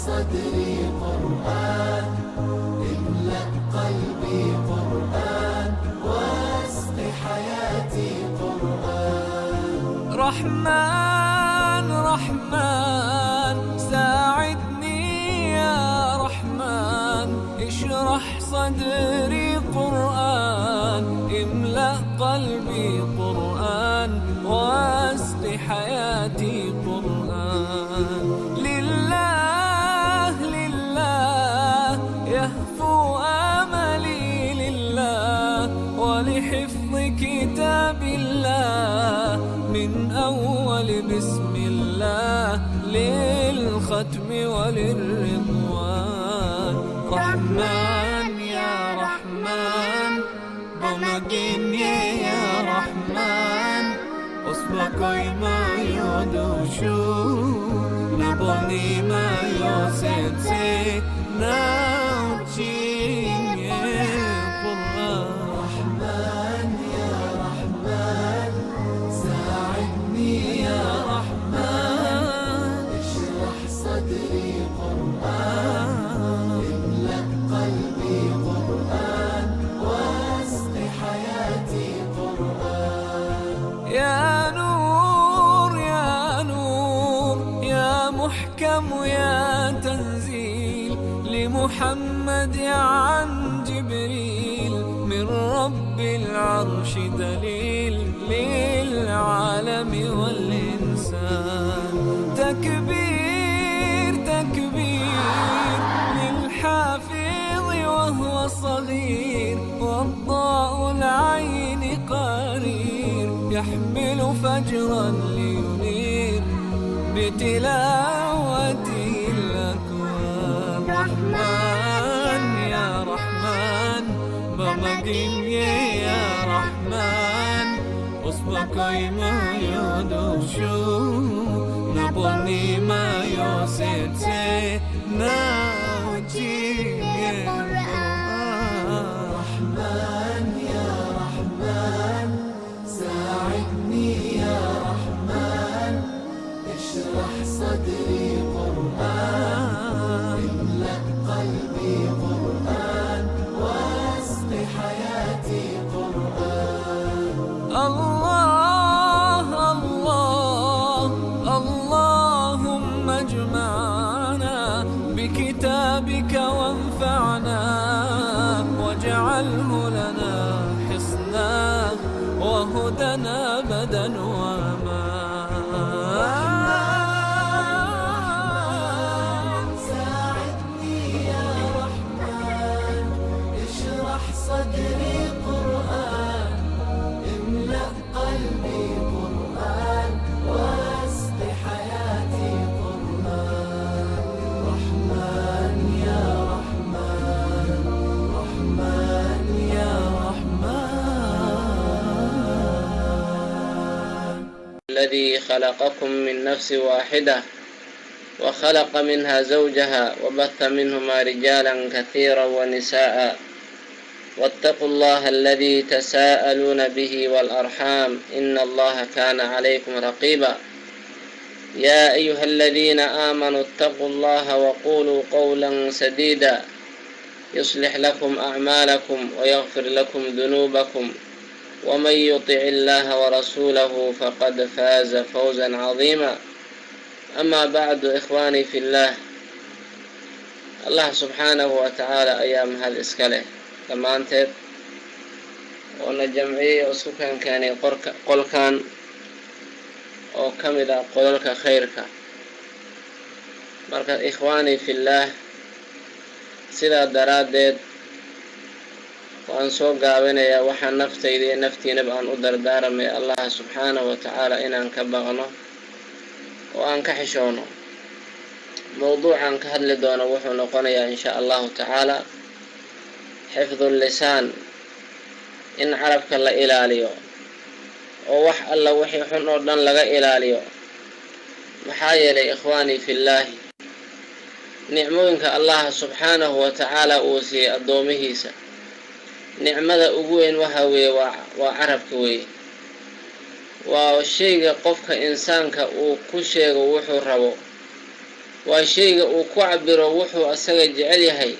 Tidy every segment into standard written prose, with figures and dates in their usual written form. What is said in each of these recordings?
صدري قرآن، املأ قلبي قرآن، واسق حياتي قرآن. رحمن رحمن ساعدني يا رحمن، اشرح صدري قرآن، املأ قلبي قرآن، واسق حياتي قرآن. لله لله يهفو آملي لله، ولحفظ كتاب الله من أول بسم الله للختم وللرضوان. رحمن يا رحمن بمجيني يا رحمن، أصبحي ما يدوشو نبني ما يوسيتي ناوتشيني قرآن. رحمن يا رحمن ساعدني يا رحمن، اشرح صدري قرآن، املأ قلبي قرآن، واسق حياتي قرآن. يا نور يا نور يا محكم يا تنزيل لمحمد عن جبريل، من رب العرش دليل للعالم والإنسان. تكبير تكبير للحافظ وهو صغير، والضاء العين قرير، يحمل فجرا لينير بتلاوته الأكوان. رحمن يا رحمن بمجيني يا رحمن، أصبحي ما يدوشو نبني ما يوسيتي ناوتشيني قرآن. رحمن يا رحمن ساعدني يا رحمن، اشرح صدري قرآن، املأ قلبي قرآن، واسق حياتي قرآن. الله الله اللهم اجمعنا بكتابك وانفعنا، واجعله لنا حصنا وهدنا أبدا وأمان. ساعدني يا رحمن، اشرح صدري قرآن، املأ قلبي قرآن، واسق حياتي قرآن. رحمن يا رحمن، رحمن يا رحمن. الذي خلقكم من نفس واحدة وخلق منها زوجها وبث منهما رجالا كثيرا ونساء، واتقوا الله الذي تساءلون به والأرحام، إن الله كان عليكم رقيبا. يا أيها الذين آمنوا اتقوا الله وقولوا قولا سديدا، يصلح لكم أعمالكم ويغفر لكم ذنوبكم، ومن يطع الله ورسوله فقد فاز فوزا عظيما. أما بعد، إخواني في الله، الله سبحانه وتعالى أيام هالإسكاله لما أنت ونجمعي أسكن كان قل كان أو كمل قولك خيرك. مركز إخواني في الله، سيدا درادد وأن سوق قابنا وحن نفتي نبقى نقدر دارمي الله سبحانه وتعالى إن أنكبغنه وأن كحشونه. موضوعا كهل دون وحو نقنيا إن شاء الله تعالى حفظ اللسان، إن عرفك الله إلاليو ووح الله وحي حنو دان لغا إلاليو. محايا لإخواني في الله، نعموينك الله سبحانه وتعالى أوسي الدومهيسا، نعمة أقوين وهوي وعرفك وي، والشيء قفك إنسانك وكشيغ وحو ربو waa shayga uu ku cabiro wuxuu asaga jecel yahay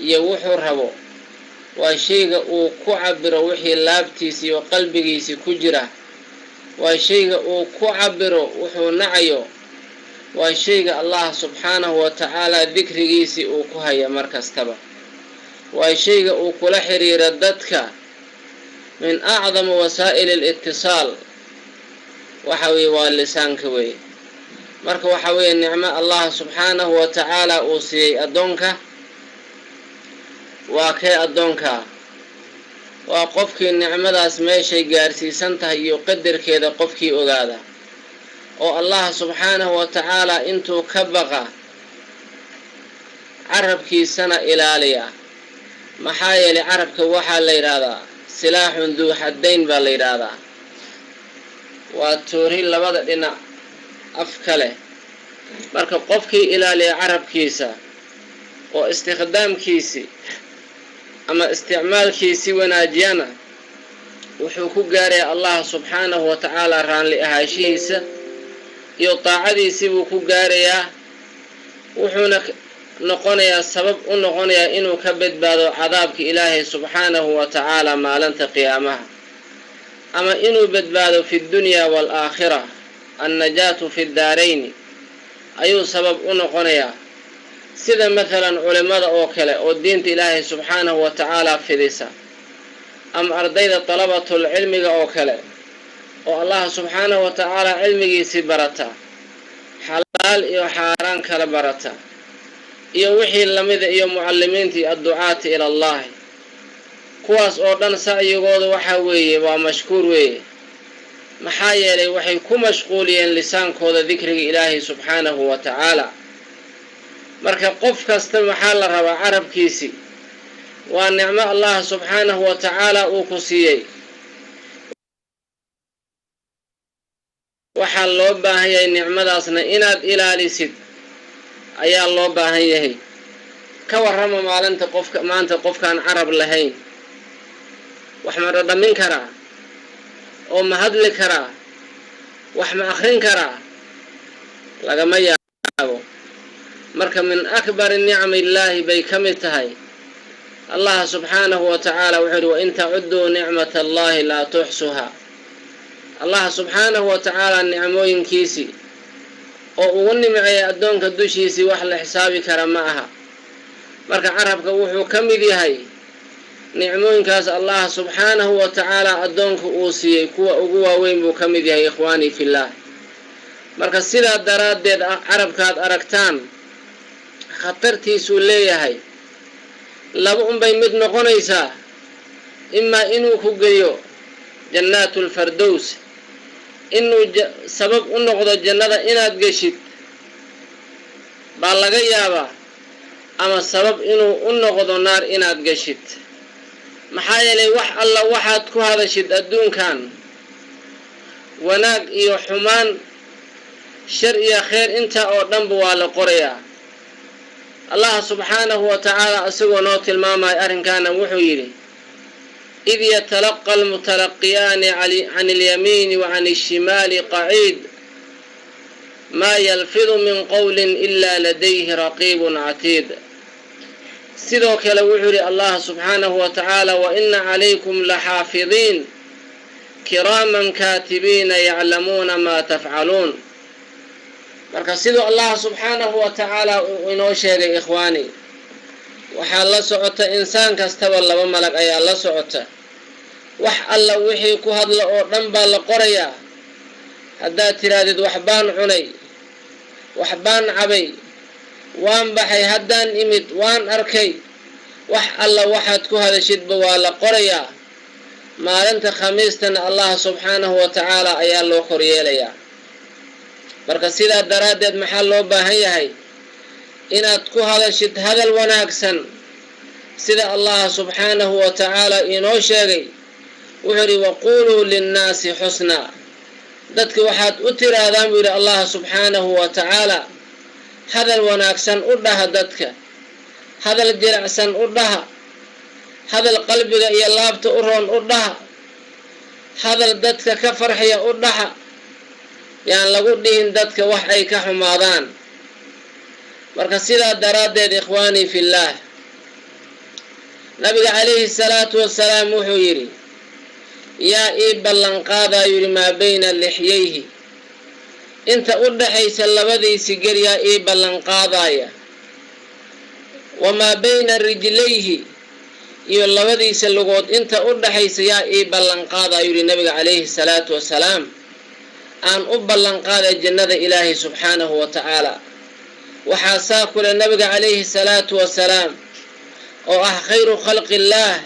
iyo wuxuu rabo, waa shayga uu ku cabiro wixii laabtiisa iyo qalbigiisa ku jira, waa shayga uu ku cabiro wuxuu nacayo, waa shayga Allah subxaanahu wa ta'ala dikrigiisii uu ku haya markastaba, waa shayga uu kula xiriiro dadka min acdam wasaa'il al-ittisaal. waxa weeye waa lisaanka weeye. marka waxa weeye nicmo Allah subxaanahu wa ta'ala uu siiyey addoonka. waa kee addoonka? waa qofkii nicmadaas meeshay gaarsiisan tahay iyo qadarkeeda qofkii ogaada oo Allah subxaanahu wa ta'ala intuu ka baqa carabkiisana ilaaliya. maxaa yeelay carabka waxaa la yidhaahdaa silaaxun duu xaddayn baa la yidhaahdaa. waa toori labada dhinac afka leh. marka qofkii ilaaliya carabkiisa oo istikhdaamkiisi ama isticmaalkiisi wanaajiyana wuxuu ku gaarayaa Allah subxaanahu wa ta'ala raanli ahaashihiisa iyo taacadiisii buu ku gaarayaa. wuxuuna noqonayaa sabab u noqonayaa inuu ka badbaado cadaabka Ilaahay subxaanahu wa ta'ala maalinta qiyaamaha, ama inuu badbaado fi dunya wal aakhirah, annajaatu fi daarayni ayuu sabab u noqonayaa. sida maalan culimada oo kale oo diinta Ilaahay subxaanahu wa ta'ala fidisa, ama ardayda talabatul cilmiga oo kale oo Allah subxaanahu wa ta'ala cilmigiisii barata, xalaal iyo xaaraan kala barata, iyo wixii lamida iyo mucallimiintii adducaati ila Allah. kuwaas oo dhan sacyigooda waxa weeye waa mashkuur weeye. maxaa yeelay waxay ku mashquuliyeen lisaankooda dikriga Ilaahay subxaanahu wa ta'ala. marka qof kasta maxaa la rabaa? carabkiisi waa nicmo Allah subxaanahu wa ta'ala uu ku siiyey. waxaa loo baahan yahay nicmadaasna inaad ilaalisid ayaa loo baahan yahay. ka warrama maanta qofkaan carab lahayn, wax ma dhadhamin karaa oo ma hadli karaa, wax ma akhrin karaa? lagama yaabo. marka min akbari nicmi Illaahi bay ka mid tahay. Allah subxaanahu wa ta'ala wuxuu yidhi wa in tacudduu nicmata Allahi laa tuxsuha. Allah subxaanahu wa ta'ala nicmooyinkiisii oo ugu nimceeyay addoonka dushiisii wax la xisaabi kara ma aha. marka carabka wuxuu ka mid yahay nicmooyinkaas Allah subxaanahu wa ta'ala addoonka uu siiyey kuwa ugu waaweyn buu ka mid yahay ikhwaani fillah. marka sidaa daraaddeed carabkaad aragtaan khatartiisuu leeyahay. laba unbay mid noqonaysaa, imaa inuu ku geeyo jannaatul fardows, inuu sabab u noqdo jannada inaad geshid baa laga yaabaa, ama sabab inuu u noqdo naar inaad geshid. maxaa yeelay wax alla waxaad ku hadashid adduunkan, wanaag iyo xumaan, shar iyo khayr intaa oo dhanba waa la qorayaa. Allah subxaanahu wa ta'ala asagoo noo tilmaamay arrinkaana wuxuu yidhi id yatalaqa almutalaqiyaani can alyamiini wa can alshimaali qaciid maa yalfidu min qowlin ilaa ladayhi raqiibun catiid. sidoo kale wuxuu yidhi Allah subxaanahu wa ta'ala wa ina calaykum laxaafidiin kiraaman kaatibiina yaclamuuna maa tafcaluun. marka siduu Allah subxaanahu wa ta'ala uu inoo sheegay ikhwaani, waxaa la socota insaan kastaba laba malag ayaa la socota. wax alla wixii ku hadla oo dhan baa la qorayaa. haddaad tirahdid wax baan cunay, wax baan cabay, waan baxay, haddaan imid, waan arkay, wax alla waxaad ku hadashidba waa la qorayaa. maalinta khamiistana Allah subxaanahu wa ta'ala ayaa loo koryeelayaa. marka sidaa daraaddeed maxaa loo baahan yahay? inaad ku hadashid hadal wanaagsan sida Allah subxaanahu wa ta'ala inoo sheegay. wuxuu yidhi waquuluu linnaasi xusnaa. dadka waxaad u tirahdaan buu yidhi Allah subxaanahu wa ta'ala hadal wanaagsan u dhaha dadka, hadal jiracsan u dhaha, hadal qalbiga iyo laabta u roon u dhaha, hadal dadka ka farxiya u dhaha. yaan lagu dhihin dadka wax ay ka xumaadaan. marka sidaa daraaddeed ikhwaanii fillaah nabiga calayhi salaatu wasalaam wuxuu yidhi yaa ii ballanqaadaa yidhi maa bayna lixyayhi inta u dhaxaysa labadiisi ger yaa ii ballanqaadaaya wamaa bayna rijlayhi iyo labadiisa lugood inta u dhaxaysa yaa ii ballanqaadaaya yidhi nabiga calayhi salaatu wasalaam aan u ballanqaaday jannada ilaahay subxaanahu wa tacaala waxaa saa kule nabiga calayhi salaatu wasalaam oo ah khayru khalqi illaah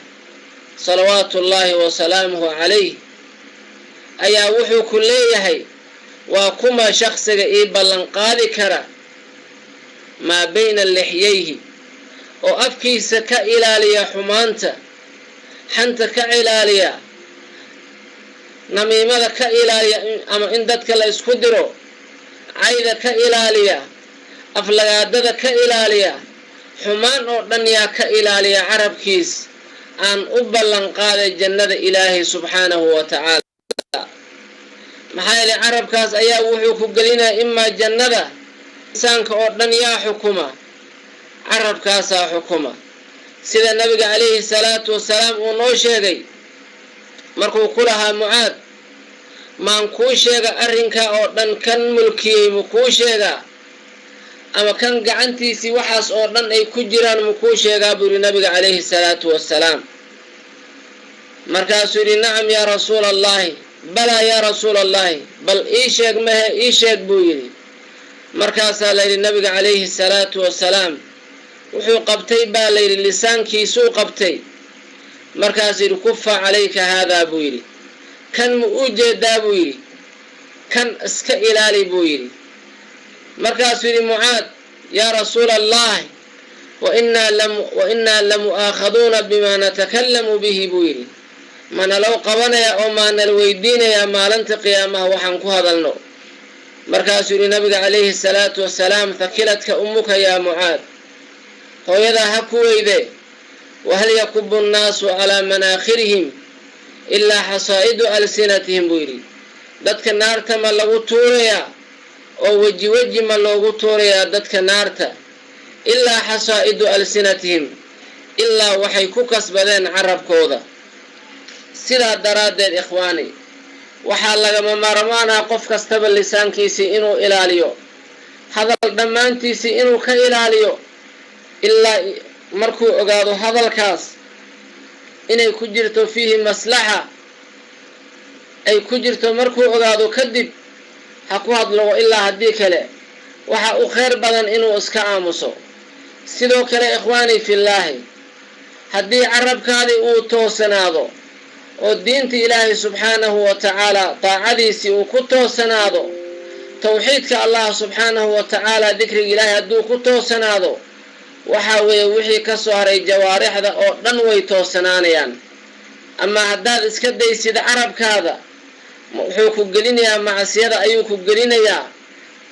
salawaatu ullaahi wasalaamuhu calayh ayaa wuxuu ku leeyahay waa kuma shakhsiga ii ballanqaadi kara maa bayna lixyayhi oo afkiisa ka ilaaliya xumaanta xanta ka ilaaliya namiimada ka ilaaliya ama in dadka la isku diro cayda ka ilaaliya aflagaadada ka ilaaliya xumaan oo dhan yaa ka ilaaliya carabkiis aan u ballanqaaday jannada ilaahay subxaanahu wa tacaala maxaa yeelay carabkaas ayaa wuxuu ku gelinaya imaa jannada insaanka oo dhan yaa xukuma carabkaasaa xukuma sida nabiga calayhi salaatu wasalaam uu noo sheegay markuu ku lahaa Mucaad maan kuu sheega arrinkaa oo dhan kan mulkiyey mu kuu sheegaa ama kan gacantiisii waxaas oo dhan ay ku jiraan mu kuu sheegaa buu yidhi nabiga calayhi salaatu wasalaam markaasuu yidhi nacam yaa rasuula allaahi balaa yaa rasuula allaahi bal ii sheeg mahe ii sheeg buu yidhi markaasaa layidhi nabiga calayhi salaatu wasalaam wuxuu qabtay baa layidhi lisaankiisuu qabtay markaasuu yidhi kufa calayka haadaa buu yidhi kan mu u jeedaa buu yidhi kan iska ilaali buu yidhi markaasuu yidhi Mucaad yaa rasuula allahi wa innaa lamu'aakhaduuna bimaa natakallamu bihi buu yidhi manalow qabanaya oo maanal weydiinayaa maalinta qiyaamaha waxaan ku hadalno markaasuu yidhi nabiga calayhi salaatu wasalaam hakiladka ummuka yaa Mucaad hooyadaa ha ku weyde wahal yakubu nnaasu calaa manaakhirihim ilaa xasaa'idu alsinatihim buu yidhi dadka naarta ma lagu tuurayaa oo weji weji ma loogu tuurayaa dadka naarta ilaa xasaa'idu alsinatihim ilaa waxay ku kasbadeen carabkooda sidaa daraaddeed ikhwaani waxaa lagama maarmaanaa qof kastaba lisaankiisii inuu ilaaliyo hadal dhammaantiisii inuu ka ilaaliyo ilaa markuu ogaado hadalkaas inay ku jirto fiihi maslaxa ay ku jirto markuu ogaado kadib ha ku hadlo ilaa haddii kale waxa u khayr badan inuu iska aamuso sidoo kale ikhwaani fillaahi haddii carabkaadii uu toosanaado oo diinta ilaahay subxaanahu wa tacaala taacadiisii uu ku toosanaado tawxiidka allah subxaanahu wa tacaala dikriga ilaahay hadduu ku toosanaado waxaa weeye wixii ka soo haray jawaarixda oo dhan way toosanaanayaan ama haddaad iska daysid carabkaada wuxuu ku gelinayaa macsiyada ayuu ku gelinayaa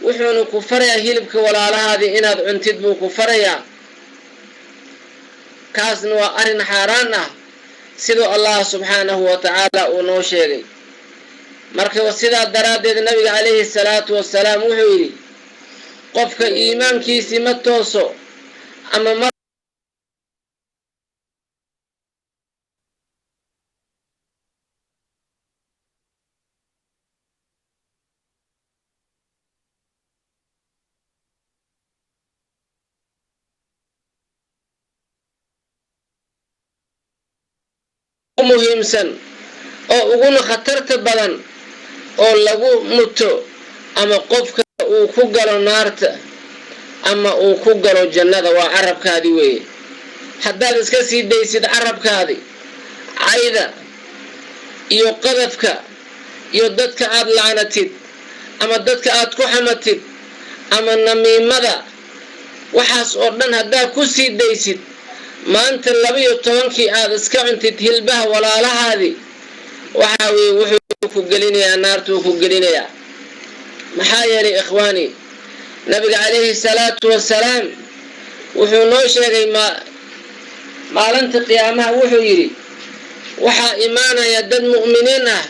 wuxuuna ku farayaa hilibka walaalahaadii inaad cuntid buu ku farayaa kaasna waa arrin xaaraan ah sidoo allah subxaanahu wa tacaala uu noo sheegay marka sidaa daraaddeed nabiga calayhi salaatu wasalaam wuxuu yidhi qofka iimaankiisii ma tooso ama muhiimsan oo uguna khatarta badan oo lagu muto ama qofka uu ku galo naarta ama uu ku galo jannada waa carabkaadii weeye haddaad iska sii daysid carabkaadii cayda iyo qadafka iyo dadka aad lacnatid ama dadka aad ku xamatid ama namiimada waxaas oo dhan haddaad ku sii daysid maanta 12 aad iska cuntid hilbaha walaalahaadii waxa weeye wuxuu ku gelinayaa naartuu ku gelinayaa maxaa yeelay ikhwaani nabiga calayhi salaatu wasalaam wuxuu noo sheegay maalinta qiyaamaha wuxuu yidhi waxaa imaanaya dad mu'miniin ah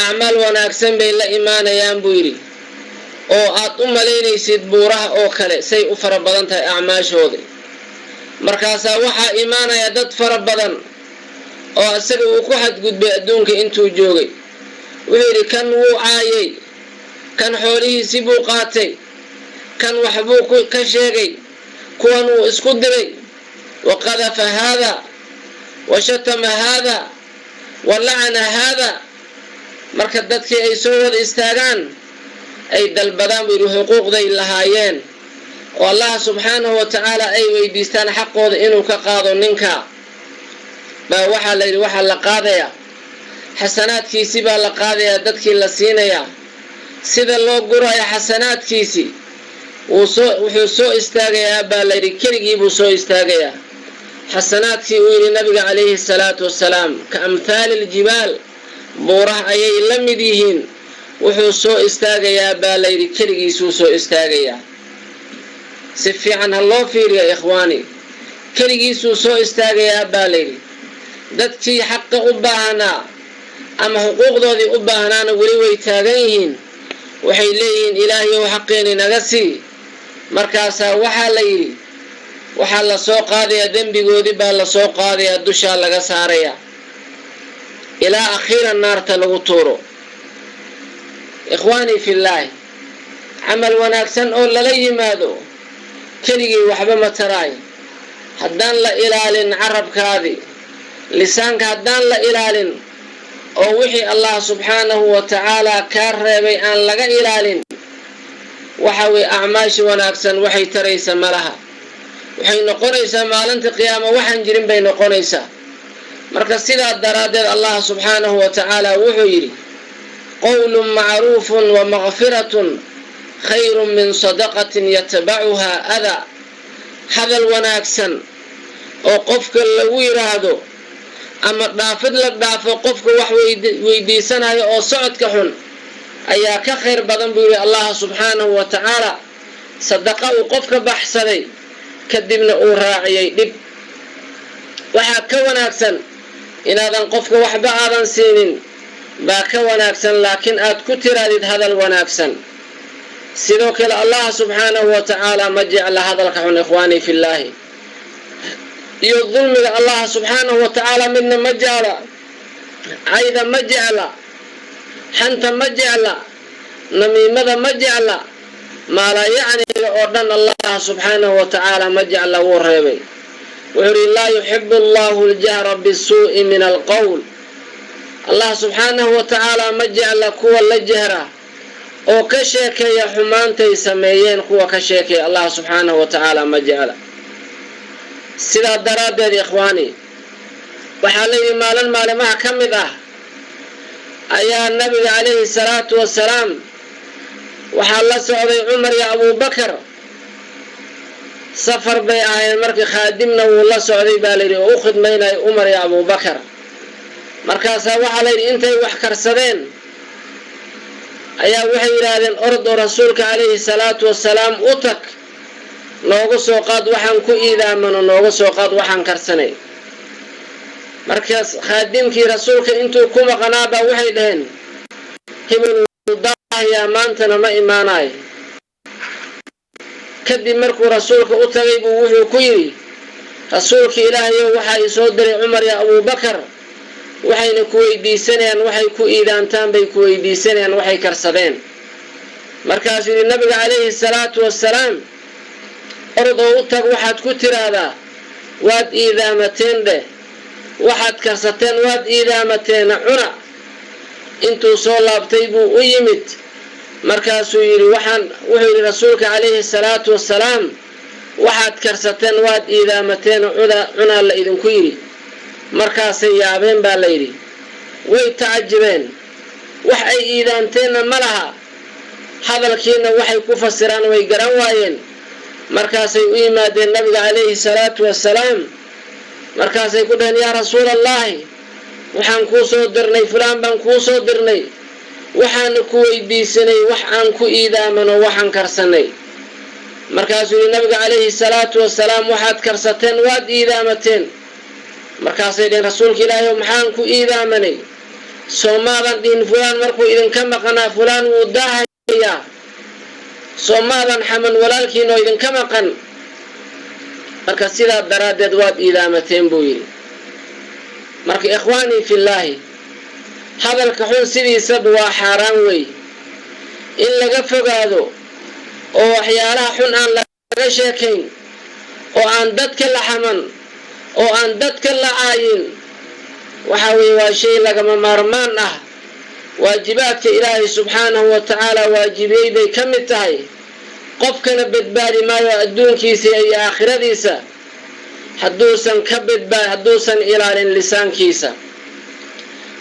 acmaal wanaagsan bay la imaanayaan buu yidhi oo aad u malaynaysid buuraha oo kale say u fara badan tahay acmaashooda. markaasaa waxaa imaanaya dad fara badan oo asaga uu ku xadgudbay adduunka intuu joogay. wuxuu yidhi kan wuu caayay, kan xoolihiisii buu qaatay, kan waxbuu ka sheegay, kuwan wuu isku diray, waqadafa haada washatama haada walacana haada. marka dadkii ay soo wada istaagaan ay dalbadaan buu yidhi xuquuqday lahaayeen oo allah subxaanahu wa tacaala ay weydiistaan xaqooda inuu ka qaado ninka, baa waxaa la yidhi waxaa la qaadayaa xasanaadkiisii baa la qaadayaa, dadkii la siinayaa. sida loo guraya xasanaadkiisii wuxuu soo istaagayaa baa la yidhi keligii buu soo istaagayaa. xasanaadkii uu yidhi nabiga calayhi salaatu wassalaam ka amhaali ljibaal, buuraha ayay la mid yihiin. wuxuu soo istaagayaa baa la yidhi keligiisuu soo istaagayaa. si fiican ha loo fiiriya ikhwaani, keligiisuu soo istaagayaa baa la yidhi. dadkii xaqa u baahanaa ama xuquuqdoodii u baahnaana weli way taagan yihiin, waxay leeyihiin ilaahayow xaqeeni naga sii. markaasaa waxaa la yidhi waxaa la soo qaadayaa dembigoodii baa la soo qaadayaa, dushaa laga saarayaa ilaa akhiiran naarta lagu tuuro. ikhwaanii fillaahi, camal wanaagsan oo lala yimaado keligii waxba ma taraayo. haddaan la ilaalin carabkaadii, lisaanka haddaan la ilaalin oo wixii allah subxaanahu wa tacaala kaa reebay aan laga ilaalin, waxa weye acmaashi wanaagsan waxay taraysa malaha. waxay noqonaysaa maalinta qiyaama waxaan jirin bay noqonaysaa. marka sidaa daraaddeed allah subxaanahu wa tacaala wuxuu yidhi qowlun macruufun wa maqfiratun khayrun min sadaqatin yatabacuhaa adaa. hadal wanaagsan oo qofka lagu yidhaahdo ama dhaafid la dhaafo qofka wax weydiisanayo oo socodka xun ayaa ka khayr badan buu yidhi allah subxaanahu wa tacaala sadaqa uu qofka baxsaday kadibna uu raaciyay dhib. waxaa ka wanaagsan inaadan qofka waxba aadan siinin baa ka wanaagsan, laakiin aad ku tiraadid hadal wanaagsan. sidoo kale allah subxaanahu wa tacaala ma jecla hadalka xun ikhwaanii fillaahi, iyo dulmiga allah subxaanahu wa tacaala midna ma jecla. cayda ma jecla, xanta ma jecla, namiimada ma jecla, maalaa yacniga oo dhan allah subxaanahu wa tacaala ma jecla, wuu reebay. wuxuu yidhi laa yuxibu allahu ljahra bisuu'i min alqowl. allah subxaanahu wa tacaala ma jecla kuwa la jahra oo ka sheekeeya xumaantay sameeyeen, kuwa ka sheekeeya allah subxaanahu wa tacaala ma jecla. sidaa daraaddeed ikhwaani, waxaa la yidhi maalin maalimaha ka mid ah ayaa nabiga calayhi salaatu wassalaam waxaa la socday cumar iyo abubakar. safar bay ahayd, markii khaadimna wuu la socday baa layidhi oo u khidmaynaya cumar iyo abubakar. markaasaa waxaa la yidhi intay wax karsadeen ayaa waxay yidhaahdeen orod oo rasuulka calayhi salaatu wassalaam u tag, nooga soo qaad waxaan ku iidaamano, nooga soo qaad waxaan karsanay. markaas khaadimkii rasuulka intuu ku maqanaabaa waxay dhaheen hebel daahiyaa maantana ma imaanayo. kadib markuu rasuulka u tagay buu wuxuu ku yidhi rasuulka ilaahayow waxaa ii soo diray cumar iyo abubakar, waxayna ku weydiisanayaan waxay ku iidaantaan bay ku weydiisanayaan waxay karsadeen. markaasuu yidhi nabiga calayhi salaatu wassalaam orod oo u tag, waxaad ku tiraahdaa waad iidaamateen dheh, waxaad karsateen waad iidaamateena cuna. intuu soo laabtay buu u yimid, markaasuu yidhi wuxuu yidhi rasuulka calayhi salaatu wassalaam waxaad karsateen waad iidaamateena cunaa la idinku yidhi. markaasay yaabeen baa la yidhi, way tacajibeen, wax ay iidaanteenna ma laha, hadalkiina waxay ku fasiraan way garan waayeen. markaasay u yimaadeen nabiga calayhi salaatu wassalaam, markaasay ku dhaheen yaa rasuul allahi, waxaan kuu soo dirnay fulaan baan kuu soo dirnay, waxaana ku weydiisanay wax aan ku iidaamano waxaan karsanay. markaasuu yidhi nabiga calayhi salaatu wassalaam waxaad karsateen waad iidaamateen. markaasay dhaheen rasuulka ilaahi maxaan ku iidaamanay? soomaadan dhihin fulaan markuu idinka maqanaa fulaan wuu daahayaa, soomaadan xaman walaalkiinoo idinka maqan marka sidaa daraaddeed waad iidaamateen buu yidhi. marka ikhwaanii fillaahi hadalka xun sidiisaba waa xaaraan weey in laga fogaado oo waxyaalaha xun aan laga sheekayn oo aan dadka la xaman oo aan dadka la caayin waxa weeye waa shay lagama maarmaan ah waajibaadka ilaahay subxaanahu wa tacaala waajibiyey bay ka mid tahay qofkana badbaadi maayo adduunkiisa iyo aakhiradiisa hadduusan ilaalin lisaankiisa.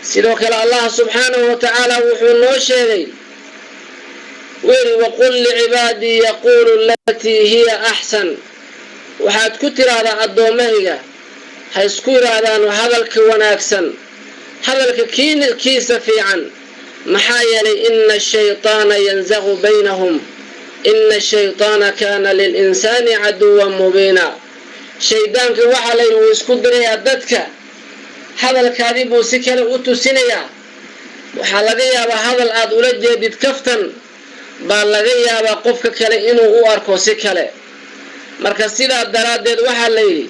sidoo kale allah subxaanahu wa tacaala wuxuu noo sheegay weli waqul licibaadii yaquulu alatii hiya axsan waxaad ku tiraahdaa addoommahayga ha isku yidhaahdaan hadalka wanaagsan hadalka kiisa fiican maxaa yeelay ina ashayطaana yanzagu baynahum ina ashayطaana kaana lilinsaani caduwan mubiina shaydaanka waxaa layidhi wuu isku dirayaa dadka hadalkaadii buu si kale u tusinayaa waxaa laga yaabaa hadal aad ula jeedid kaftan baa laga yaabaa qofka kale inuu u arko si kale. marka sidaa daraaddeed waxaa layidhi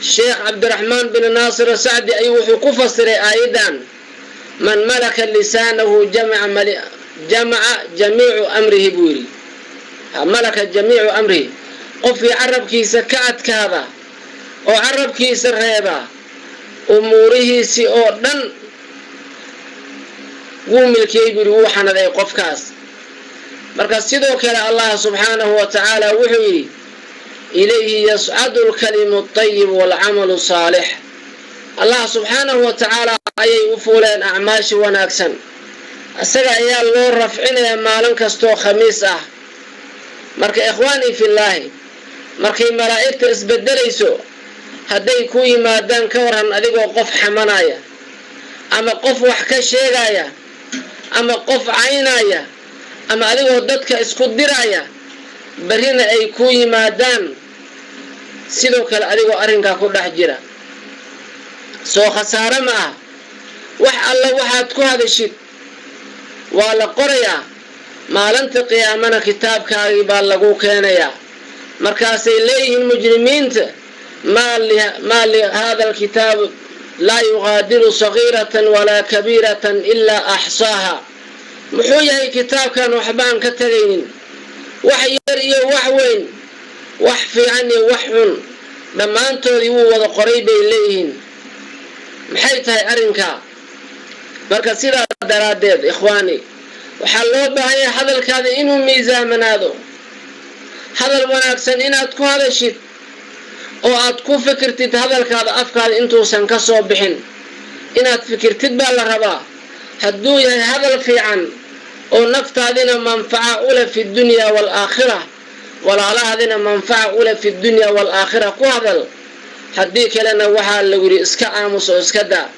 sheekh cabdiraxmaan bin naasir sacdi ayuu wuxuu ku fasiray aayadan man malaka lisaanahu jamaca jamiicu amrihi buu yidhi malaka jamiicu amrihi qofkii carabkiisa ka adkaada oo carabkiisa reeba umuurihiisii oo dhan wuu milkiyey buu yidhi wuu xanaday qofkaas. marka sidoo kale allah subxaanahu wa tacaala wuxuu yidhi ilayhi yascadu alkalimu altayib waalcamalu saalix allah subxaanahu wa tacaala ayay u fuuleen acmaashi wanaagsan isaga ayaa loo rafcinayaa maalin kastoo khamiis ah. marka ikhwaanii fillaahi markay malaa'igta isbedelayso hadday ku yimaadaan ka waran adigoo qof xamanaya ama qof wax ka sheegaya ama qof caynaya ama adigoo dadka isku diraya barina ay ku yimaadaan sidoo kale adigoo arrinkaa ku dhex jira soo khasaare ma ah wax alla waxaad ku hadashid waa la qorayaa maalinta qiyaamana kitaabkaagii baa lagu keenayaa markaasay leeyihiin mujrimiinta maa lihada alkitaab laa yuqaadiru sagiiratan walaa kabiiratan ilaa axsaaha muxuu yahay kitaabkan waxbaan ka tegaynin wax yar iyo wax weyn wax fiican iyo wax xun dhammaantoodii wuu wada qoray bay leeyihiin. maxay tahay arrinkaa? marka sidaa daraaddeed ikhwaani waxaa loo baahan yahay hadalkaada inuu miisaamanaado hadal wanaagsan inaad ku hadashid oo aad ku fikirtid hadalkaada afkaada intuusan ka soo bixin inaad fikirtid baa la rabaa. hadduu yahay hadal fiican oo naftaadina manfaca u leh fi dunya waalaakhira walaalahaadina manfaca u leh fi dunya waalaakhira ku hadal haddii kalena waxaa lagu yidhi iska aamus oo iska daa.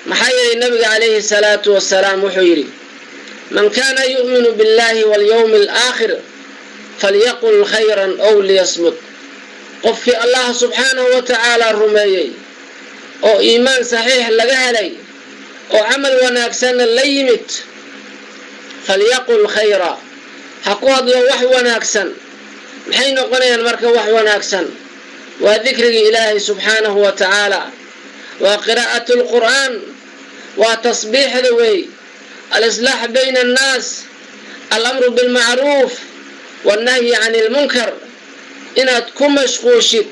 maxaa yeelay nabiga calayhi salaatu wasalaam wuxuu yidhi man kaana yu'minu billahi walyawmi alaakhir falyaqul khayran ow liyasmut qofkii allah subxaanahu wa tacaala rumeeyey oo iimaan saxiix laga helay oo camal wanaagsanna la yimid falyaqul khayra ha ku hadlo wax wanaagsan. maxay noqonayaan marka wax wanaagsan? waa dikrigii ilaahay subxaanahu wa tacaala waa qiraa'atu lqur'aan waa tasbiixda wey alislaax bayna annaas alamru bilmacruuf wannahyi cani ilmunkar inaad ku mashquushid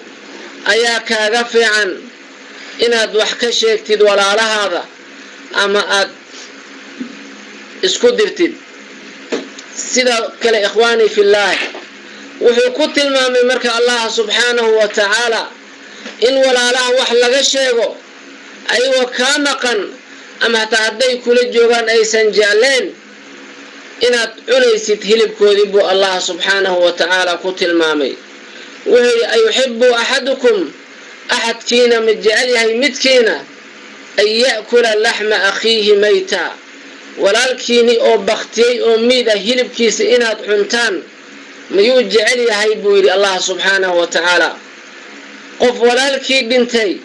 ayaa kaaga fiican inaad wax ka sheegtid walaalahaada ama aad isku dirtid. sidoo kale ikhwaanii fillaahi wuxuu ku tilmaamay marka allah subxaanahu wa tacaala in walaalaha wax laga sheego ayagoo kaa maqan ama hataa hadday kula joogaan aysan jecleen inaad cunaysid hilibkoodii buu allah subxaanahu wa tacaala ku tilmaamay. wuxuu ayuxibu axadukum axadkiina ma jecel yahay midkiina an ya'kula laxma akhiihi mayta walaalkiini oo baktiyey oo miid ah hilibkiisa inaad cuntaan mayuu jecel yahay buu yidhi allah subxaanahu wa tacaala. qof walaalkii dhintay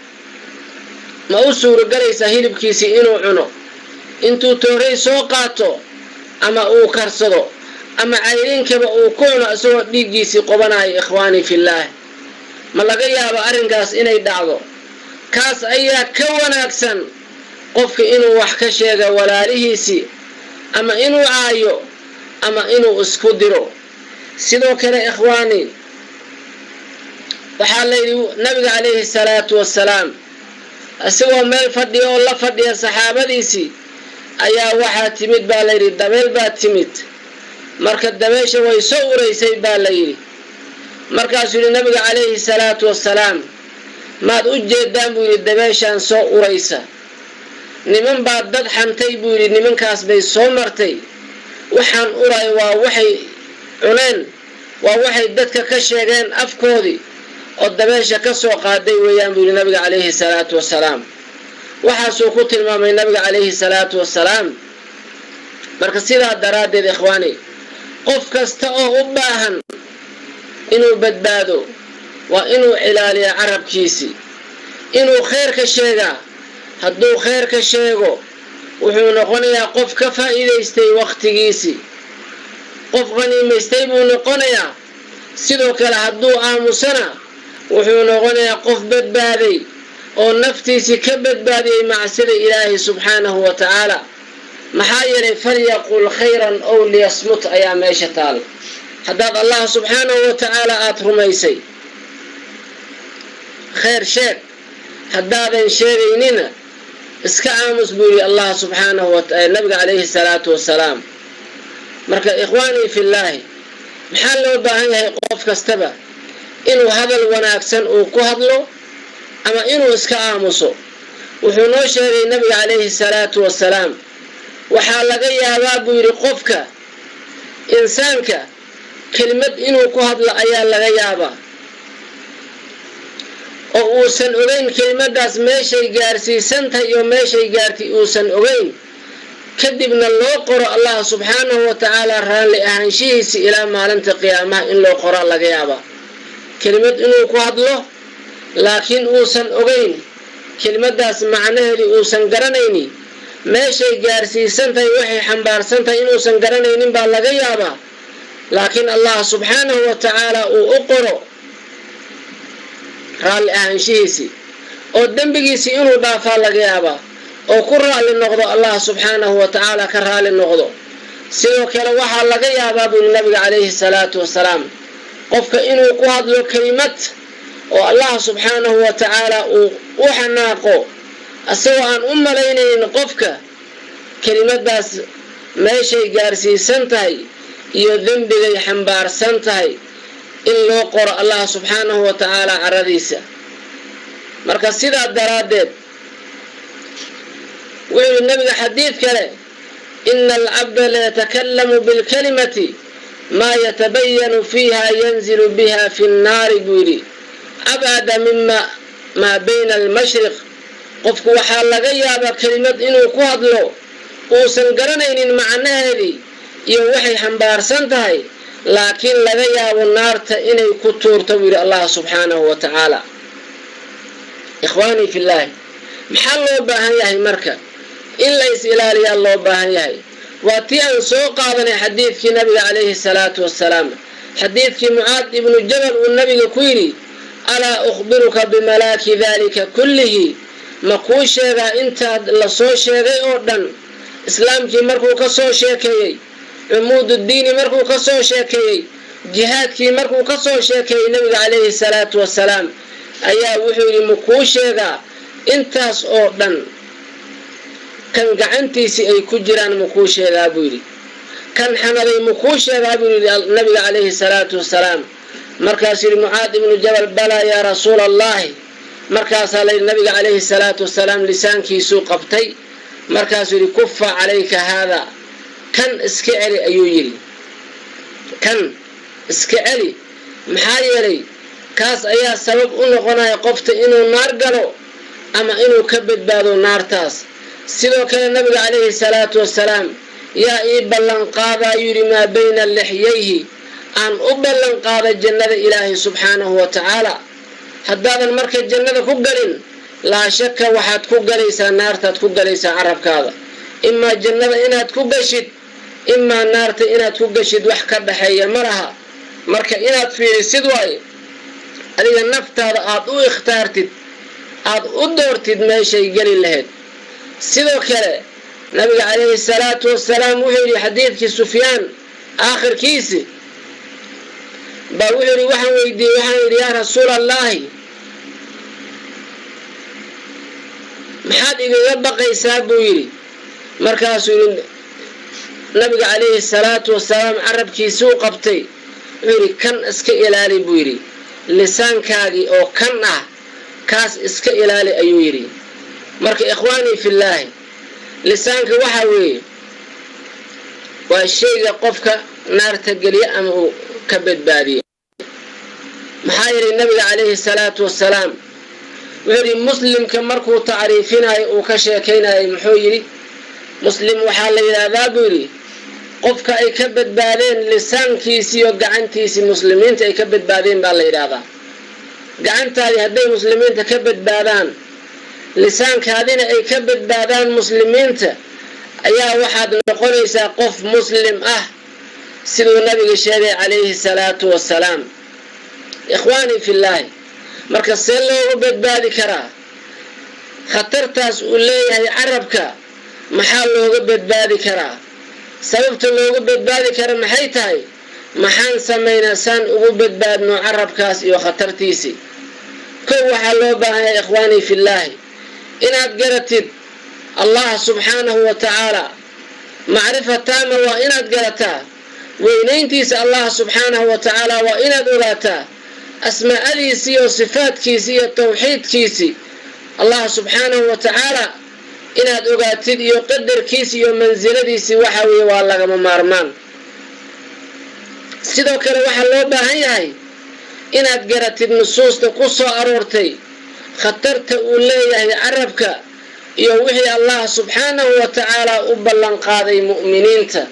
ma u suurogalaysaa hilibkiisii inuu cuno intuu tooray soo qaato ama uu karsado ama cayriinkaba uu ku cuno isagoo dhiiggiisii qobanayo ikhwaani fillaah ma laga yaabo arrinkaas inay dhacdo kaas ayaa ka wanaagsan qofka inuu wax ka sheega walaalihiisii ama inuu caayo ama inuu isku diro sidoo kale ikhwaani waxaa layidhi nabiga calayhi salaatu wassalaam isagoo meel fadhiya oo la fadhiya saxaabadiisii ayaa waxaa timid baa layidhi dabeel baa timid marka dabeesha way soo uraysay baa layidhi markaasuu yidhi nabiga calayhi salaatu wassalaam maad u jeedaan buu yidhi dabeeshaan soo uraysa niman baa dad xantay buu yidhi nimankaas bay soo martay waxaan uray waa waxay cuneen waa waxay dadka ka sheegeen afkoodii oo dabeesha ka soo qaaday weeyaan buu yidhi nabiga calayhi salaatu wassalaam waxaasuu ku tilmaamay nabiga calayhi salaatu wassalaam marka sidaa daraaddeed ikhwaani qof kasta oo u baahan inuu badbaado waa inuu ilaaliyo carabkiisii inuu khayrka sheegaa hadduu khayrka sheego wuxuu noqonayaa qof ka faa'iidaystay waqtigiisii qof qaniimaystay buu noqonayaa sidoo kale hadduu aamusana wuxuu noqonayaa qof badbaaday oo naftiisii ka badbaadiyey macsida ilaahay subxaanahu wa tacaala maxaa yeelay falyaqul khayran ow liyasmut ayaa meesha taal haddaad allah subxaanahu wa tacaala aada rumaysay khayr sheeg haddaadan sheegaynina iska aamus buu yidhi allah subxaanahu wa tacaala nabiga calayhi salaatu wassalaam marka ikhwaanii fillaahi maxaa loo baahan yahay qof kastaba inuu hadal wanaagsan uu ku hadlo ama inuu iska aamuso wuxuu noo sheegay nabiga calayhi salaatu wassalaam waxaa laga yaabaa buu yidhi qofka insaanka kelimad inuu ku hadlo ayaa laga yaabaa oo uusan ogeyn kelimadaas meeshay gaarsiisantahay iyo meeshay gaartay uusan ogeyn kadibna loo qoro allah subxaanahu wa tacaala raalli ahaanshihiisa ilaa maalinta qiyaamaha in loo qoro laga yaabaa kelimad inuu ku hadlo laakiin uusan ogeyn kelimadaas macnaheedii uusan garanayni meeshay gaarsiisantahay waxay xambaarsantahay inuusan garanaynin baa laga yaabaa laakiin allah subxaanahu wa tacaala uu u qoro raalli ahaanshihiisii oo dembigiisii inuu dhaafaa laga yaabaa oo ku raalli noqdo allah subxaanahu wa tacaala ka raalli noqdo sidoo kale waxaa laga yaabaa buu nabiga calayhi salaatu wassalaam qofka inuu ku hadlo kelimad oo allah subxaanahu wa tacaala uu u xanaaqo asagoo aan u malaynaynin qofka kelimadaas meeshay gaarsiisan tahay iyo dembigay xambaarsan tahay in loo qoro allah subxaanahu wa tacaala caradiisa marka sidaa daraaddeed wuxuu yidhi nabiga xadiid kale ina alcabda layatakallamu bilkalimati maa yatabayanu fiiha yanzilu biha fi nnaari buu yidhi abcada mima maa bayna almashriq qofku waxaa laga yaabaa kelimad inuu ku hadlo uusan garanaynin macnaheedii iyo waxay xambaarsan tahay laakiin laga yaabo naarta inay ku tuurto buu yidhi allah subxaanahu wa tacaala ikhwaanii fillaahi maxaa loo baahan yahay marka in la is ilaaliyaa loo baahan yahay waa tii aan soo qaadanay xadiidkii nabiga calayhi salaatu wassalaam xadiidkii mucaad ibnu jabal uu nabiga ku yidhi alaa ukhbiruka bimalaaki daalika kullihi ma kuu sheegaa intaad la soo sheegay oo dhan islaamkii markuu ka soo sheekeeyey cumuududdiini markuu ka soo sheekeeyey jihaadkii markuu ka soo sheekeeyey nabiga calayhi salaatu wassalaam ayaa wuxuu yidhi ma kuu sheegaa intaas oo dhan kan gacantiisii ay ku jiraan ma kuu sheegaa buu yidhi kan xanaday ma kuu sheegaa buu yidhi nabiga calayhi salaatu wassalaam markaasuu yidhi mucaad ibnu jabal balaa yaa rasuula allahi markaasaa layidhi nabiga calayhi salaatu wassalaam lisaankiisuu qabtay markaasuu yidhi kufa calayka haadaa kan iska celi ayuu yidhi kan iska celi maxaa yeelay kaas ayaa sabab u noqonaya qofta inuu naar galo ama inuu ka badbaado naartaas sidoo kale nabiga calayhi salaatu wassalaam yaa ii ballanqaadaa yidhi maa bayna lixyayhi aan u ballanqaada jannada ilaahay subxaanahu wa tacaala haddaadan marka jannada ku galin laa shaka waxaad ku galaysaa naartaad ku galaysaa carabkaada imaa jannada inaad ku gashid imaa naarta inaad ku gashid wax ka dhaxeeya ma laha. marka inaad fiirisid waaye adiga naftaada aad u ikhtaartid aad u doortid meeshay geli lahayd. sidoo kale nabiga calayhi salaatu wasalaam wuxuu yidhi xadiidkii Sufyaan aakhirkiisi baa wuxuu yidhi waxaan yidhi yaa rasuulallaahi maxaad igaga baqaysaa buu yidhi. markaasuu yidhi nabiga calayhi salaatu wasalaam carabkiisuu qabtay wuxuu yidhi kan iska ilaali buu yidhi, lisaankaagii oo kan ah kaas iska ilaali ayuu yidhi. marka ikhwaanii fillaahi lisaanka waxaa weeye waa shayga qofka naarta geliya ama uu ka badbaadiye. maxaa yeelay nabiga calayhi salaatu wasalaam wuxuu yidhi muslimka markuu tacriifinayo uu ka sheekaynayo muxuu yidhi muslim waxaa la yidhaahdaa buu yidhi qofka ay ka badbaadeen lisaankiisi iyo gacantiisii muslimiinta ay ka badbaadeen baa la yidhaahdaa. gacantaadii hadday muslimiinta ka badbaadaan lisaankaadina ay ka badbaadaan muslimiinta ayaa waxaad noqonaysaa qof muslim ah siduu nabiga sheegay calayhi salaatu wasalaam. ikhwaanii fillaahi marka see loogu badbaadi karaa khatartaas uu leeyahay carabka? maxaa looga badbaadi karaa? sababta looga badbaadi kara maxay tahay? maxaan samaynaa saan ugu badbaadno carabkaas iyo khatartiisii? kow waxaa loo baahan yahay ikhwaanii fillaahi inaad garatid allah subxaanahu wa tacaala. macrifa taama waa inaad garataa weynayntiisa allah subxaanahu wa tacaala, waa inaad ogaataa asmaa'adiisii iyo sifaadkiisii iyo tawxiidkiisii allah subxaanahu wa tacaala inaad ogaatid iyo qadarkiisi iyo mansiladiisii waxa weeye waa lagama maarmaan. sidoo kale waxaa loo baahan yahay inaad garatid nusuusta ku soo aroortay khatarta uu leeyahay carabka iyo wixii allah subxaanahu wa tacaala u ballan qaaday mu'miniinta.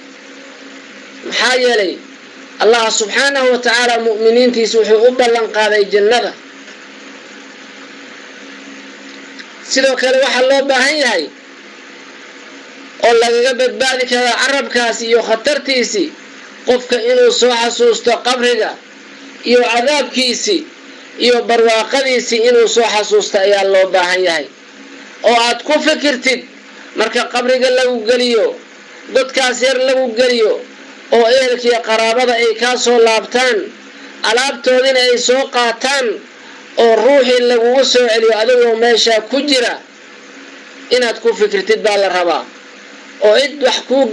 maxaa yeelay allah subxaanahu wa tacaala mu'miniintiisa wuxuu u ballan qaaday jannada. sidoo kale waxaa loo baahan yahay oo lagaga badbaadi karaa carabkaasi iyo khatartiisii qofka inuu soo xasuusto qabriga iyo cadaabkiisii iyo barwaaqadiisii inuu soo xasuusto ayaa loo baahan yahay. oo aad ku fikirtid marka qabriga lagu geliyo godkaas yar lagu geliyo oo ehelkiiyo qaraabada ay kaa soo laabtaan alaabtoodina ay soo qaataan oo ruuxii lagugu soo celiyo adigoo meeshaa ku jira inaad ku fikirtid baa la rabaa. oo cid wax kuu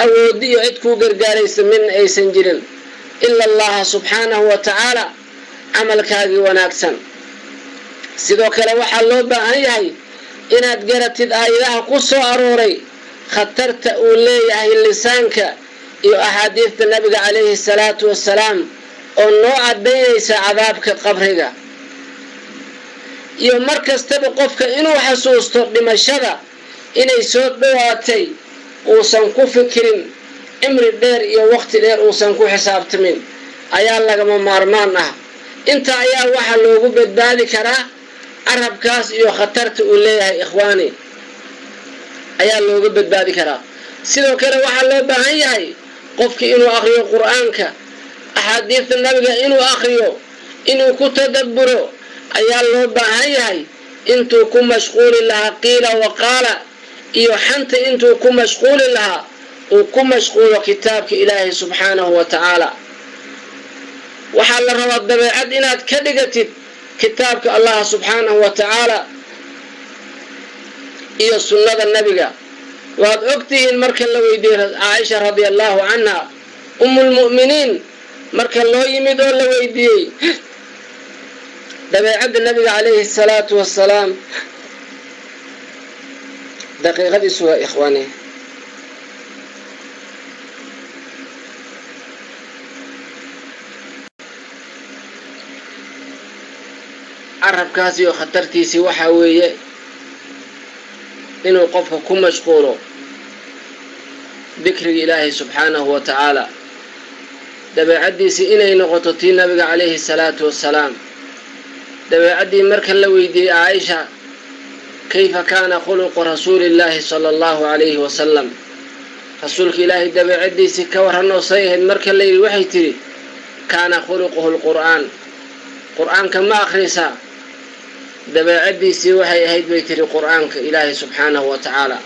awoodi iyo cid kuu gargaaraysa midna aysan jirin ila allaha subxaanahu wa tacaala camalkaagii wanaagsan. sidoo kale waxaa loo baahan yahay inaad garatid aayadaha ku soo arooray khatarta uu leeyahay lisaanka iyo axaadiista nabiga calayhi salaatu wasalaam oo noo cadaynaysa cadaabka qabriga. iyo mar kastaba qofka inuu xasuusto dhimashada inay soo dhowaatay uusan ku fikirin cimri dheer iyo waqti dheer uusan ku xisaabtamin ayaa lagama maarmaan ah. inta ayaa waxaa loogu badbaadi karaa carabkaas iyo khatarta uu leeyahay ikhwaani ayaa looga badbaadi karaa. sidoo kale waxaa loo baahan yahay qofkii inuu akhriyo qur'aanka axaadiista nabiga inuu akhriyo inuu ku tadabburo ayaa loo baahan yahay. intuu ku mashquuli lahaa qiila wa qaala iyo xanta intuu ku mashquuli lahaa uu ku mashquulo kitaabka ilaahay subxaanahu wa tacaala. waxaa la rabaa dabeecad inaad ka dhigatid kitaabka allah subxaanahu wa tacaala iyo sunnada nabiga. waad ogtihiin marka la weydiiyey caaisha radiallahu canha ummulmu'miniin marka loo yimid oo la weydiiyey dabeecadda nabiga calayhi salaatu wasalaam. daqiiqadiisu waa ikhwaani carabkaas iyo khatartiisii waxaa weeye inuu qofka ku mashquulo dikriga ilaahay subxaanahu wa tacaala. dabeecaddiisii inay noqoto tii nabiga calayhi salaatu wasalaam. dabeecaddii marka la weydiiyey caaisha kayfa kaana khuluqu rasuulillaahi sala allahu calayhi wasalam rasuulka ilaahay dabeecadiisii ka warranoo say ahayd marka la yidhi waxay tidhi kaana khuluquhu lqur'aan qur'aanka ma akhrisaa dabeecadiisii waxay ahayd bay tidhi qur'aanka ilaahay subxaanahu wa tacaala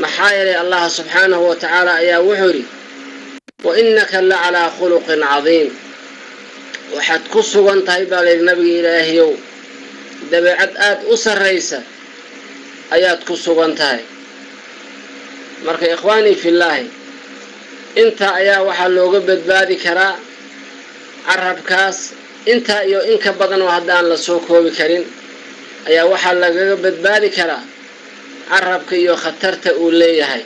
maxaa yeelay allah subxaanahu wa tacaala ayaa wuxuu yidhi wa innaka la calaa khuluqin cadiim waxaad ku sugan tahay baa layidhi nabiga ilaahayow dabeecad aad u sarraysa ayaad ku sugan tahay marka ikhwaanii fillaahi intaa ayaa waxaa looga badbaadi karaa carabkaas intaa iyo in ka badan oo haddaan la soo koobi karin ayaa waxaa lagaga badbaadi karaa carabka iyo khatarta uu leeyahay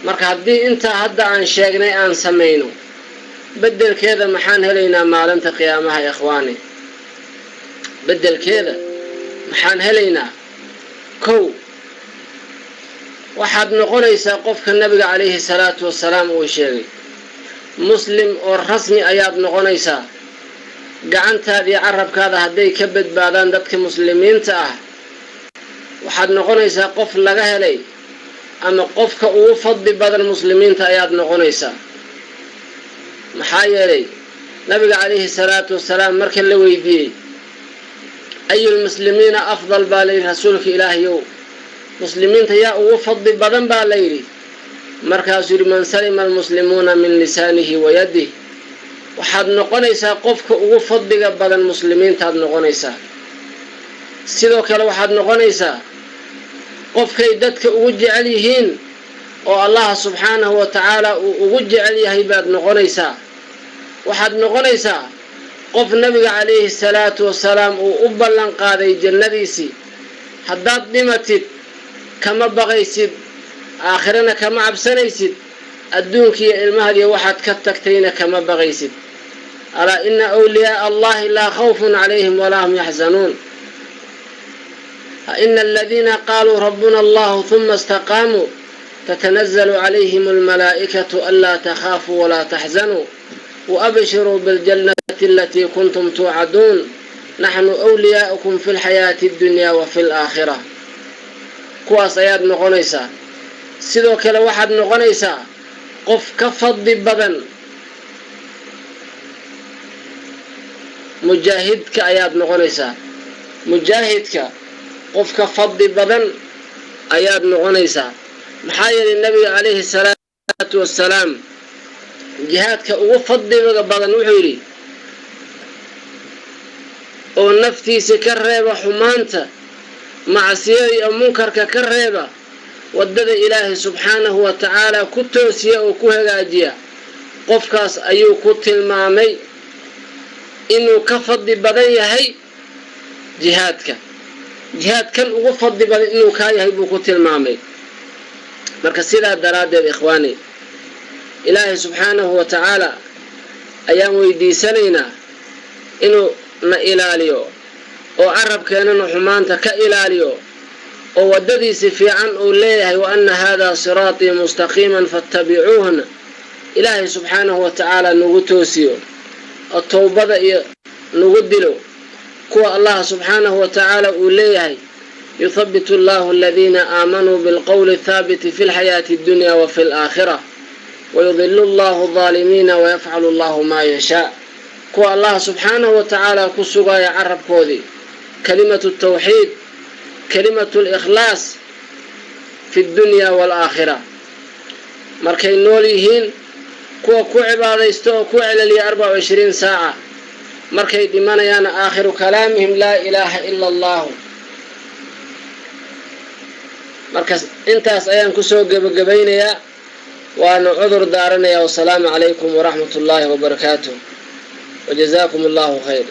marka haddii intaa hadda aan sheegnay aan samayno beddelkeeda maxaan helaynaa maalinta qiyaamaha ikhwaani beddelkeeda maxaan helaynaa kow waxaad noqonaysaa qofka nabiga calayhi salaatu wasalaam uu sheegay muslim oo rasmi ayaad noqonaysaa gacantaadii carabkaada hadday ka badbaadaan dadka muslimiinta ah waxaad noqonaysaa qof laga helay ama qofka ugu fadli badan muslimiinta ayaad noqonaysaa maxaa yeelay nabiga calayhi salaatu wasalaam marka la weydiiyey ayulmuslimiina afdal baa layidhi rasuulka ilaahayow muslimiinta yaa ugu fadli badan baa layidhi markaasuu yidhi man salima almuslimuuna min lisaanihi wa yadih waxaad noqonaysaa qofka ugu fadliga badan muslimiintaad noqonaysaa sidoo kale waxaad noqonaysaa qofkay dadka ugu jecel yihiin oo allah subxaanahu wa tacaala uu ugu jecel yahay baad noqonaysaa waxaad noqonaysaa qof nabiga calayhi salaatu wasalaam uu u ballan qaaday jannadiisii haddaad dhimatid kama baqaysid aakhirana kama cabsanaysid adduunkiiyo ilmahadiyo waxaad ka tagtayna kama baqaysid alaa ina awliyaaa allahi laa khawfun calayhim walaa hum yaxzanuun ina aladiina qaaluu rabbuna allahu huma istaqaamuu tatanazzalu calayhim almalaa'ikatu anlaa takhaafuu walaa taxzanuu waabshiruu biljannati alatii kuntum tuucaduun naxnu wliyaa'ukum fi lxayaati addunyaa wa fi laakhira kuwaas ayaad noqonaysaa sidoo kale waxaad noqonaysaa qof ka fadli badan mujaahidka ayaad noqonaysaa mujaahidka qof ka fadli badan ayaad noqonaysaa maxaa yeelay nabiga calayhi salaatu wassalaam jihaadka ugu fadliga badan wuxuu yidhi oo naftiisa ka reeba xumaanta macsiyada iyo munkarka ka reeba waddada ilaahay subxaanahu wa tacaala ku toosiya oo ku hagaajiya qofkaas ayuu ku tilmaamay inuu ka fadli badan yahay jihaadka jihaadkan ugu fadli badan inuu kaa yahay buu ku tilmaamay marka sidaa daraaddeed ikhwaani ilaahay subxaanahu wa tacaala ayaan weydiisanaynaa inuu na ilaaliyo oo carabkeennana xumaanta ka ilaaliyo oo waddadiisi fiican uu leeyahay wa anna haadaa siraatii mustaqiiman fattabicuuhna ilaahay subxaanahu wa tacaala nagu toosiyo oo towbada iyo nagu dilo kuwa allah subxaanahu wa tacaala uu leeyahay yuthabbitu allahu aladiina aamanuu bilqowli athaabiti fi lxayaati addunyaa wa fi alaakhira wayudilu allahu aldaalimiina wayafcalu allahu maa yashaa kuwa allah subxaanahu wa tacaala ku sugaya carabkoodii kalimatu tawxiid kalimatu likhlaas fi ddunyaa waalaakhira markay nool yihiin kuwa ku cibaadaysta oo ku celeliya 24 saaca markay dhimanayaana aakhiru kalaamihim laa ilaaha ila allahu markaas intaas ayaan kusoo gebagabaynayaa waana cudur daaranayaa wasalaamu calaykum waraxmat ullaahi wabarakaatuh wajazaakum allahu khayr